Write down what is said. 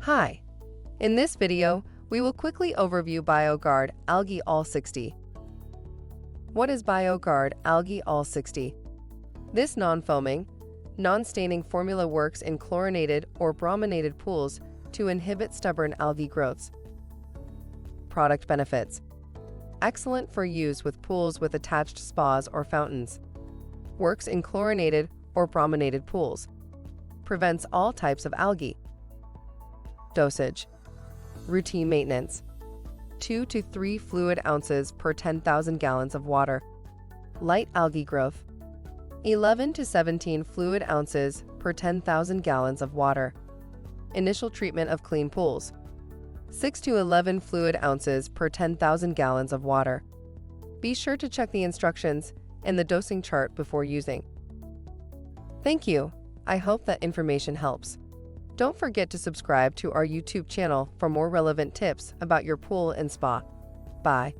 Hi! In this video, we will quickly overview BioGuard Algae All 60. What is BioGuard Algae All 60? This non-foaming, non-staining formula works in chlorinated or brominated pools to inhibit stubborn algae growths. Product benefits: excellent for use with pools with attached spas or fountains. Works in chlorinated or brominated pools. Prevents all types of algae. Dosage: routine maintenance, 2 to 3 fluid ounces per 10,000 gallons of water. Light algae growth: 11 to 17 fluid ounces per 10,000 gallons of water. Initial treatment of clean pools: 6 to 11 fluid ounces per 10,000 gallons of water. Be sure to check the instructions and the dosing chart before using. Thank you. I hope that information helps. Don't forget to subscribe to our YouTube channel for more relevant tips about your pool and spa. Bye.